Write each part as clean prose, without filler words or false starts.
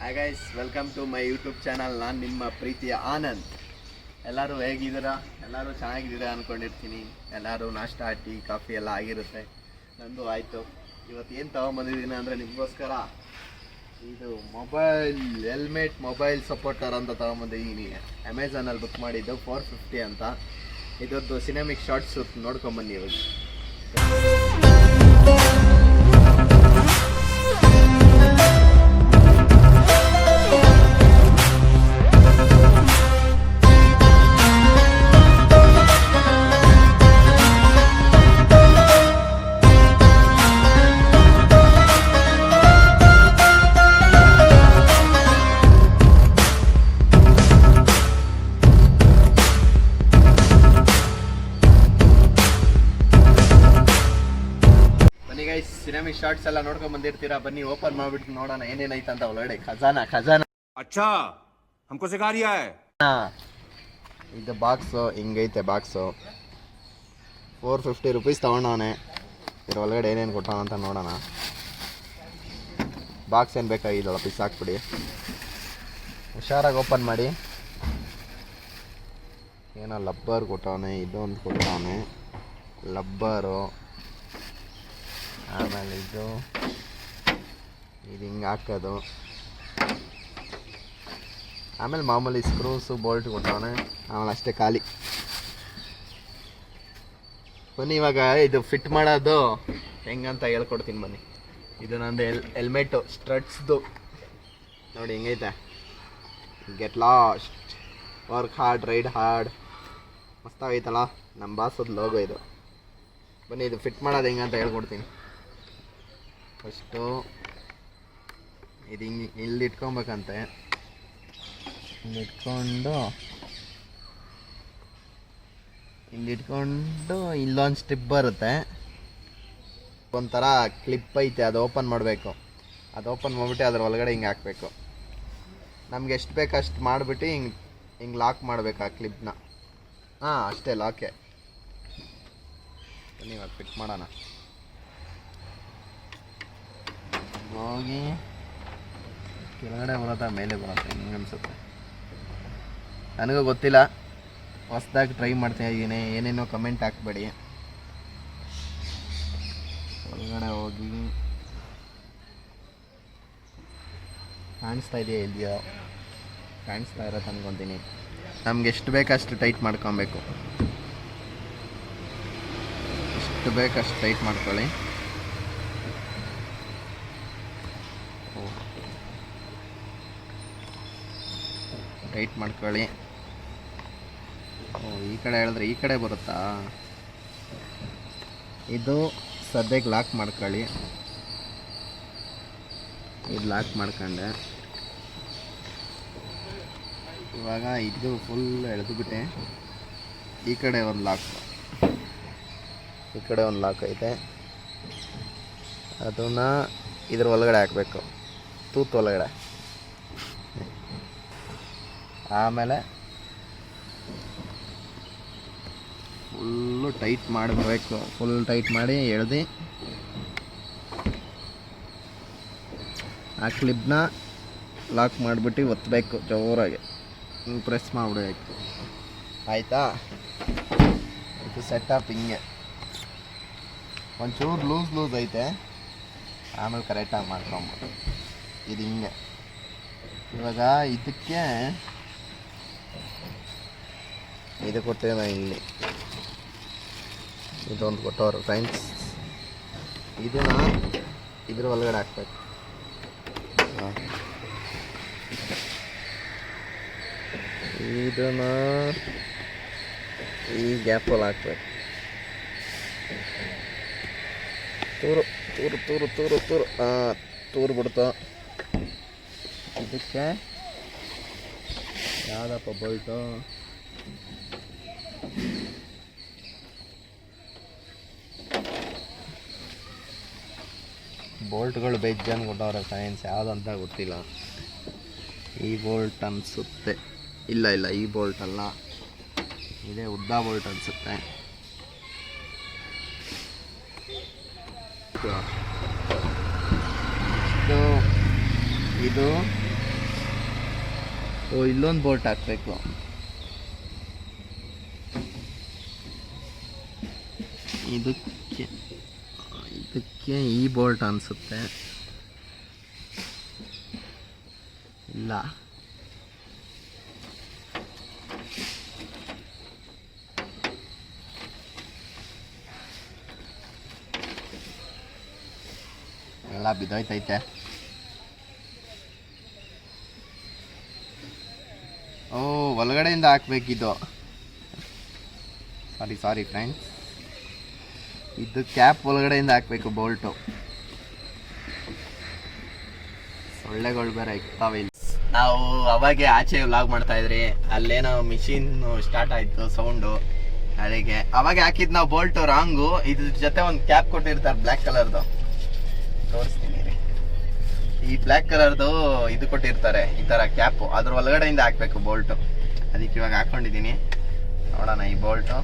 Hi guys, welcome to my YouTube channel. ನಾನು ನಿಮ್ಮ ಪ್ರೀತಿಯ ಆನಂದ್. ಎಲ್ಲರೂ ಹೇಗಿದ್ದೀರಾ? ಎಲ್ಲರೂ ಚೆನ್ನಾಗಿದ್ದೀರಾ ಅಂದ್ಕೊಂಡಿರ್ತೀನಿ. ಎಲ್ಲರೂ ನಾಷ್ಟ, ಟೀ, ಕಾಫಿ ಎಲ್ಲ ಆಗಿರುತ್ತೆ. ನಂದು ಆಯಿತು. ಇವತ್ತು ಏನು ತೊಗೊಂಬಂದಿದ್ದೀನಿ ಅಂದರೆ ನಿಮಗೋಸ್ಕರ ಇದು ಹೆಲ್ಮೆಟ್ ಮೊಬೈಲ್ ಸಪೋರ್ಟರ್ ಅಂತ ತೊಗೊಂಬಂದಿದ್ದೀನಿ. ಅಮೆಝಾನಲ್ಲಿ ಬುಕ್ ಮಾಡಿದ್ದು 450 ಅಂತ. ಇದರದ್ದು ಸಿನೆಮಿಕ್ ಶಾರ್ಟ್ಸ್ ನೋಡ್ಕೊಂಬನ್ನಿ ಇವಾಗ. ಸಿನೆಮಿಕ್ ಶಾರ್ಟ್ಸ್ ಎಲ್ಲ ನೋಡ್ಕೊಂಡ್ ಬಂದಿರ್ತೀರಾ. ಬನ್ನಿ ಓಪನ್ ಮಾಡ್ಬಿಟ್ಟು ನೋಡೋಣ ಏನೇನೈತೆ ಅಂತ ಒಳಗಡೆ. ಖಜಾನ ಅಚ್ಚಾ ಹಮ್ಕೋ ಸಿಖಾ ರಿಯಾ ಹೈ. ಇದು ಬಾಕ್ಸು ಹಿಂಗೈತೆ. ಬಾಕ್ಸು 450 ರೂಪೀಸ್ ತಗೊಂಡವನೆ. ಇದ್ರ ಒಳಗಡೆ ಏನೇನು ಕೊಟ್ಟವನ ಅಂತ ನೋಡೋಣ. ಬಾಕ್ಸ್ ಏನು ಬೇಕಾಗಿಲ್ಲ, ಪೀಸ್ ಹಾಕ್ಬಿಡಿ. ಹುಷಾರಾಗಿ ಓಪನ್ ಮಾಡಿ. ಏನೋ ಲಬ್ಬರ್ ಕೊಟ್ಟವನೆ, ಇದೊಂದು ಕೊಟ್ಟವನೆ ಲಬ್ಬರು. ಆಮೇಲೆ ಇದು ಹಿಂಗೆ ಹಾಕೋದು. ಆಮೇಲೆ ಮಾಮೂಲಿ ಸ್ಕ್ರೂಸು ಬೋಲ್ಟ್ ಕೊಟ್ಟವನೆ. ಆಮೇಲೆ ಅಷ್ಟೇ, ಖಾಲಿ. ಬನ್ನಿ ಇವಾಗ ಇದು ಫಿಟ್ ಮಾಡೋದು ಹೆಂಗಂತ ಹೇಳ್ಕೊಡ್ತೀನಿ ಬನ್ನಿ. ಇದು ನಂದು ಹೆಲ್ಮೆಟು ಸ್ಟ್ರಟ್ಸ್ದು ನೋಡಿ ಹೆಂಗೈತೆ. Get last, work hard, ride hard. ಮಸ್ತಾಗೈತಲ್ಲ, ನಮ್ಮ ಬಾಸದ ಲೋಗೋ ಇದು. ಬನ್ನಿ ಇದು ಫಿಟ್ ಮಾಡೋದು ಹೆಂಗಂತ ಹೇಳ್ಕೊಡ್ತೀನಿ. ಫಸ್ಟು ಇದು ಹಿಂಗೆ ಇಲ್ಲಿ ಇಟ್ಕೊಬೇಕಂತೆ. ಇಲ್ಲಿಟ್ಕೊಂಡು ಇಲ್ಲೊಂದು ಸ್ಟಿಪ್ ಬರುತ್ತೆ. ಒಂಥರ ಕ್ಲಿಪ್ ಐತೆ, ಅದು ಓಪನ್ ಮಾಡಬೇಕು. ಅದು ಓಪನ್ ಮಾಡಿಬಿಟ್ಟು ಅದ್ರ ಒಳಗಡೆ ಹಿಂಗೆ ಹಾಕಬೇಕು. ನಮ್ಗೆ ಎಷ್ಟು ಬೇಕು ಅಷ್ಟು ಮಾಡಿಬಿಟ್ಟು ಹಿಂಗೆ ಲಾಕ್ ಮಾಡಬೇಕು ಆ ಕ್ಲಿಪ್ನ. ಅಷ್ಟೇ, ಲಾಕೆ. ಬನ್ನಿ ಇವಾಗ ಫಿಟ್ ಮಾಡೋಣ. ಹೋಗಿ ಕೆಳಗಡೆ ಬರುತ್ತೆ, ಮೇಲೆ ಬರುತ್ತೆ, ಹಿಂಗೆ ಅನಿಸುತ್ತೆ. ನನಗೂ ಗೊತ್ತಿಲ್ಲ, ಹೊಸ್ದಾಗಿ ಟ್ರೈ ಮಾಡ್ತಾ ಇದ್ದೀನಿ. ಏನೇನೋ ಕಮೆಂಟ್ ಹಾಕ್ಬೇಡಿ. ಒಳಗಡೆ ಹೋಗಿ ಕಾಣಿಸ್ತಾ ಇದೆಯಾ ಇದೆಯೋ? ಕಾಣಿಸ್ತಾ ಇರತ್ತೆ ಅನ್ಕೊತೀನಿ. ನಮ್ಗೆ ಎಷ್ಟು ಬೇಕಷ್ಟು ಟೈಟ್ ಮಾಡ್ಕೊಬೇಕು. ಎಷ್ಟು ಬೇಕಷ್ಟು ಟೈಟ್ ಮಾಡ್ಕೊಳ್ಳಿ. ಟೈಟ್ ಮಾಡ್ಕೊಳ್ಳಿ. ಈ ಕಡೆ ಹೇಳಿದ್ರೆ ಈ ಕಡೆ ಬರುತ್ತಾ? ಇದು ಸದ್ಯಕ್ಕೆ ಲಾಕ್ ಮಾಡ್ಕೊಳ್ಳಿ. ಇದು ಲಾಕ್ ಮಾಡ್ಕೊಂಡೆ. ಇವಾಗ ಇದು ಫುಲ್ ಎಳೆದುಬಿಟ್ಟೆ. ಈ ಕಡೆ ಒಂದು ಲಾಕ್, ಈ ಕಡೆ ಒಂದು ಲಾಕ್ ಐತೆ. ಅದನ್ನು ಇದ್ರ ಒಳಗಡೆ ಹಾಕಬೇಕು, ತೂತು ಒಳಗಡೆ. ಆಮೇಲೆ ಫುಲ್ಲು ಟೈಟ್ ಮಾಡಬೇಕು. ಫುಲ್ ಟೈಟ್ ಮಾಡಿ ಎಳ್ದು ಆ ಕ್ಲಿಪ್ನ ಲಾಕ್ ಮಾಡಿಬಿಟ್ಟು ಒತ್ತಬೇಕು ಜೋರಾಗಿ. ಹಿಂಗೆ ಪ್ರೆಸ್ ಮಾಡಿಬಿಡ್ಬೇಕು. ಆಯಿತಾ? ಇದು ಸೆಟಪ್ ಹಿಂಗೆ. ಒಂಚೂರು ಲೂಸ್ ಐತೆ, ಆಮೇಲೆ ಕರೆಕ್ಟಾಗಿ ಮಾಡ್ಕೊಂಬೋದು. ಇದು ಹಿಂಗೆ. ಇವಾಗ ಇದಕ್ಕೆ ಇದು ಕೊಡ್ತೇವೆ ಇಲ್ಲಿ. ಇದೊಂದು ಕೊಟ್ಟವರು ಫ್ರೆಂಡ್ಸ್. ಇದನ್ನ ಇದ್ರ ಒಳಗಡೆ ಹಾಕ್ಬೇಕು. ಇದನ್ನ ಈ ಗ್ಯಾಪಲ್ಲಿ ಹಾಕ್ಬೇಕು. ತೂರು ತೂರು ತೂರು ತೂರು ತೂರು ತೂರು ಬಿಡ್ತು. ಇದಕ್ಕೆ ಯಾವುದಪ್ಪ ಬೋಲ್ಟು? ಬೋಲ್ಟ್ಗಳು ಬೇಜಾನ್ ಕೊಟ್ಟವ್ರೆ ಫ್ರೆಂಡ್ಸ್. ಯಾವುದಂತ ಗೊತ್ತಿಲ್ಲ. ಈ ಬೋಲ್ಟ್ ಅನಿಸುತ್ತೆ. ಇಲ್ಲ, ಈ ಬೋಲ್ಟ್ ಅಲ್ಲ, ಇದೇ ಉದ್ದ ಬೋಲ್ಟ್ ಅನಿಸುತ್ತೆ. ಇದು ಓ ಇಲ್ಲೊಂದು ಬೋಲ್ಟ್ ಹಾಕಬೇಕು. ಇದಕ್ಕೆ ಈ ಬೋಲ್ಟ್ ಅನಿಸುತ್ತೆ. ಇಲ್ಲ, ಎಲ್ಲ ಬಿದ್ದೋಯ್ತೈತೆ. ಓ ಒಳಗಡೆಯಿಂದ ಹಾಕ್ಬೇಕಿದ್ದು. ಸಾರಿ ಫ್ರೆಂಡ್ಸ್, ಇದು ಕ್ಯಾಪ್ ಒಳಗಡೆಯಿಂದ ಹಾಕ್ಬೇಕು ಬೋಲ್ಟು. ಸೊಳ್ಳೆಗಳು ಬೇರೆ ಇಕ್ತಾವೆ ಇಲ್ಲಿ. ನಾವು ಅವಾಗೆ ಆಚೆ ವ್ಲಾಗ್ ಮಾಡ್ತಾ ಇದ್ರಿ, ಅಲ್ಲೇನೋ ಮಿಷಿನ್ ಸ್ಟಾರ್ಟ್ ಆಯ್ತು ಸೌಂಡು. ಅಡಿಗೆ ಅವಾಗ ಹಾಕಿದ್ ನಾವು ಬೋಲ್ಟು ರಾಂಗು. ಇದ್ರ ಜೊತೆ ಒಂದು ಕ್ಯಾಪ್ ಕೊಟ್ಟಿರ್ತಾರೆ ಬ್ಲ್ಯಾಕ್ ಕಲರ್ದು, ತೋರಿಸ್ತೀನಿ ರೀ. ಈ ಬ್ಲ್ಯಾಕ್ ಕಲರ್ದು ಇದು ಕೊಟ್ಟಿರ್ತಾರೆ, ಈ ತರ ಕ್ಯಾಪು, ಅದ್ರ ಒಳಗಡೆಯಿಂದ ಹಾಕ್ಬೇಕು ಬೋಲ್ಟು. ಅದಕ್ಕೆ ಇವಾಗ ಹಾಕೊಂಡಿದ್ದೀನಿ, ನೋಡೋಣ ಈ ಬೋಲ್ಟು.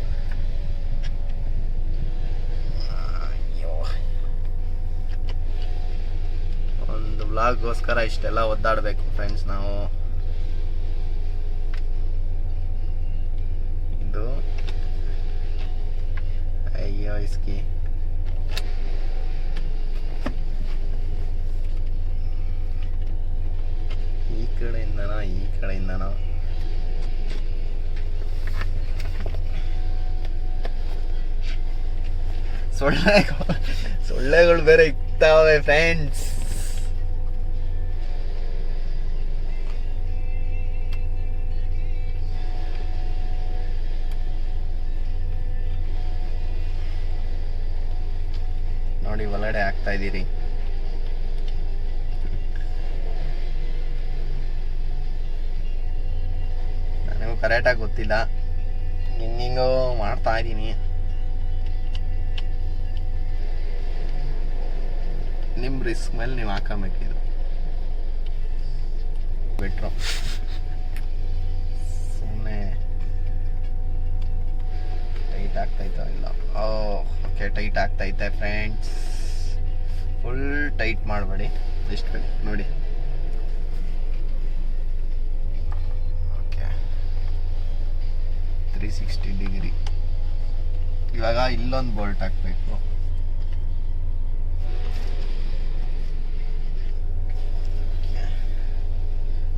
ಒಂದು ವ್ಲಾಗ್ಗೋಸ್ಕರ ಇಷ್ಟೆಲ್ಲ ಒದ್ದಾಡಬೇಕು ಫ್ರೆಂಡ್ಸ್ ನಾವು. ಇದು ಅಯ್ಯೋ ಇಸ್ಕಿ ಈ ಕಡೆಯಿಂದನೋ ಸೊಳ್ಳೆಗಳು ಬೇರೆ ಇಕ್ತಾವೆ ಫ್ರೆಂಡ್ಸ್. ನೋಡಿ ಒಳಗಡೆ ಹಾಕ್ತಾ ಇದ್ದೀರಿ. ನನಗೂ ಕರೆಕ್ಟಾಗಿ ಗೊತ್ತಿಲ್ಲ, ಹಿಂಗಿಂಗೋ ಮಾಡ್ತಾ ಇದ್ದೀನಿ. ನಿಮ್ಮ ರಿಸ್ಕ್ ಮೇಲೆ ನೀವು ಹಾಕಬೇಕಿದು ಬೆಟ್ರು. ಸುಮ್ಮನೆ ಟೈಟ್ ಆಗ್ತಾಯಿತ್ತೋ ಇಲ್ಲ? ಓಕೆ, ಟೈಟ್ ಆಗ್ತೈತೆ ಫ್ರೆಂಡ್ಸ್. ಫುಲ್ ಟೈಟ್ ಮಾಡಬೇಡಿ, ಎಷ್ಟು ಬೇಕು ನೋಡಿ. Okay, 360 degree. ಇವಾಗ ಇಲ್ಲೊಂದು ಬೋಲ್ಟ್ ಹಾಕಬೇಕು.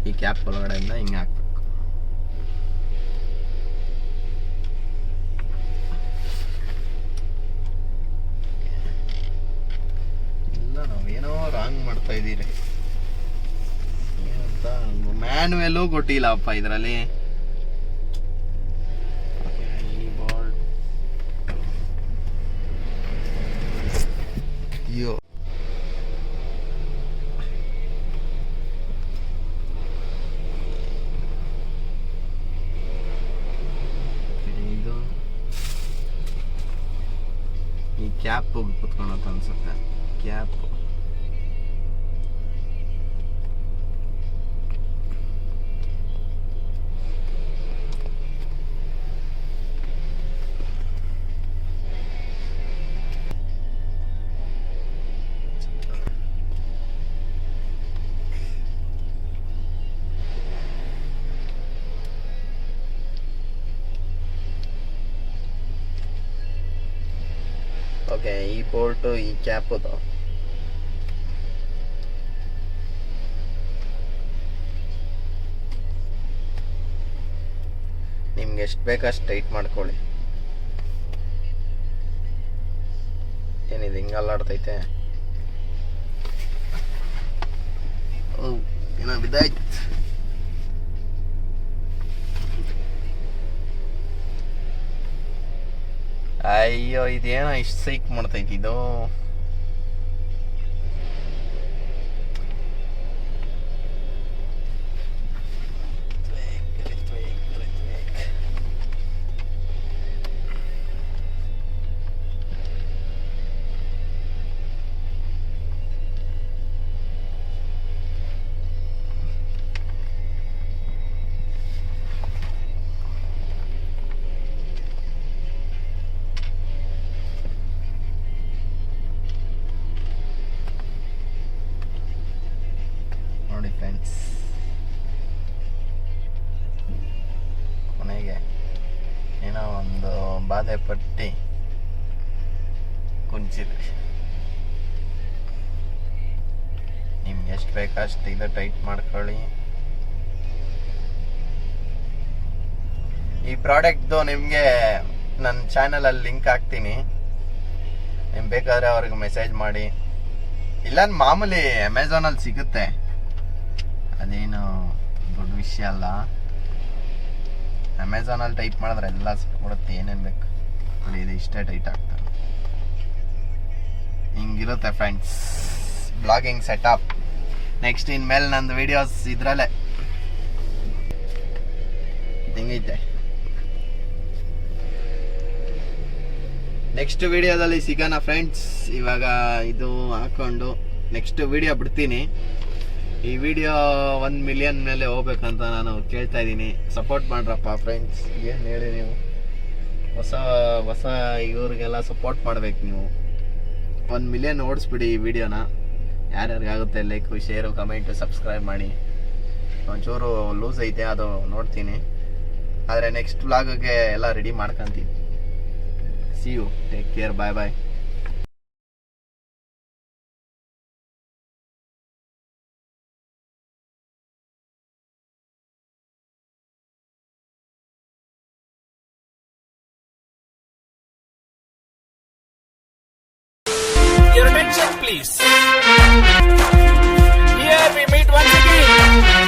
ಈ ಕ್ಯಾಪ್ ಒಳಗಡೆಯಿಂದ ಹಿಂಗೆ ಹಾಕ್ಬೇಕು. ಇಲ್ಲ, ನಾವೇನೋ ರಾಂಗ್ ಮಾಡ್ತಾ ಇದ್ದೀರಿ. ಏನಂತ ಮ್ಯಾನ್ಯಲ್ಲೂ ಕೊಟ್ಟಿಲ್ಲಪ್ಪ ಇದರಲ್ಲಿ. ಈ ಬೋಲ್ಟ್ ಅಯ್ಯೋ, ಈ ಕ್ಯಾಪ್ ಹೋಗಿ ಕುತ್ಕೊಳತ್ತ ಅನ್ಸುತ್ತೆ. Cap okay. ಈ ಬೋಲ್ಟು ಈ ಕ್ಯಾಪುದು ನಿಮ್ಗೆ ಎಷ್ಟು ಬೇಕಷ್ಟು ಟೈಟ್ ಮಾಡ್ಕೊಳ್ಳಿ. ಏನಿದೆ ಹಿಂಗಲ್ಲಾಡ್ತೈತೆ? ಏನೋ ಬಿದ್ದಾಯ್ತು. ಅಯ್ಯೋ, ಇದೇನೋ ಇಷ್ಟು ಸೈಕ್ ಮಾಡ್ತೈತಿ ಇದು. ಒಂದೇ ಪಟ್ಟಿ ಕುಂಚಿದೆ. ನಿಮ್ಗೆ ಎಷ್ಟು ಬೇಕಷ್ಟು ಇದು ಟೈಟ್ ಮಾಡ್ಕೊಳ್ಳಿ. ಈ ಪ್ರಾಡಕ್ಟ್ದು ನಿಮಗೆ ನನ್ನ ಚಾನಲಲ್ಲಿ ಲಿಂಕ್ ಹಾಕ್ತೀನಿ, ನಿಮ್ಗೆ ಬೇಕಾದರೆ ಅವ್ರಿಗೆ ಮೆಸೇಜ್ ಮಾಡಿ. ಇಲ್ಲ ಮಾಮೂಲಿ ಅಮೆಝಾನಲ್ಲಿ ಸಿಗುತ್ತೆ, ಅದೇನು ದೊಡ್ಡ ವಿಷಯ ಅಲ್ಲ. ಅಮೆಝಾನಲ್ಲಿ ಟೈಪ್ ಮಾಡಿದ್ರೆ ಎಲ್ಲ ಸಿಕ್ಬಿಡುತ್ತೆ, ಏನೇನು ಬೇಕು. ಇದು ಇಷ್ಟೇ ಟೈಟ್ ಆಗ್ತದೆ. ಹಿಂಗಿರುತ್ತೆ ಫ್ರೆಂಡ್ಸ್ ಬ್ಲಾಗಿಂಗ್ ಸೆಟಪ್. ನೆಕ್ಸ್ಟ್ ಇನ್ಮೇಲೆ ನಂದು ವಿಡಿಯೋಸ್ ಇದರಲ್ಲೇ ಹಿಂಗೈತೆ. ನೆಕ್ಸ್ಟ್ ವಿಡಿಯೋದಲ್ಲಿ ಸಿಗೋಣ ಫ್ರೆಂಡ್ಸ್. ಇವಾಗ ಇದು ಹಾಕೊಂಡು ನೆಕ್ಸ್ಟ್ ವಿಡಿಯೋ ಬಿಡ್ತೀನಿ. ಈ ವಿಡಿಯೋ 1 ಮಿಲಿಯನ್ ಮೇಲೆ ಹೋಗ್ಬೇಕಂತ ನಾನು ಕೇಳ್ತಾ ಇದ್ದೀನಿ. ಸಪೋರ್ಟ್ ಮಾಡ್ರಪ್ಪ ಫ್ರೆಂಡ್ಸ್. ಏನು ಹೇಳಿ ನೀವು, ಹೊಸ ಇವ್ರಿಗೆಲ್ಲ ಸಪೋರ್ಟ್ ಮಾಡ್ಬೇಕು ನೀವು. 1 ಮಿಲಿಯನ್ ಓಡಿಸ್ಬಿಡಿ ಈ ವಿಡಿಯೋನ. ಯಾರ್ಯಾರಿಗಾಗುತ್ತೆ ಲೈಕ್, ಶೇರು, ಕಮೆಂಟು, ಸಬ್ಸ್ಕ್ರೈಬ್ ಮಾಡಿ. ಒಂಚೂರು ಲೂಸ್ ಐತೆ, ಅದು ನೋಡ್ತೀನಿ. ಆದರೆ ನೆಕ್ಸ್ಟ್ ವ್ಲಾಗ್ಗೆ ಎಲ್ಲ ರೆಡಿ ಮಾಡ್ಕೊತೀನಿ. See you. Take care. Bye bye. Your attention, please. Here we meet once again.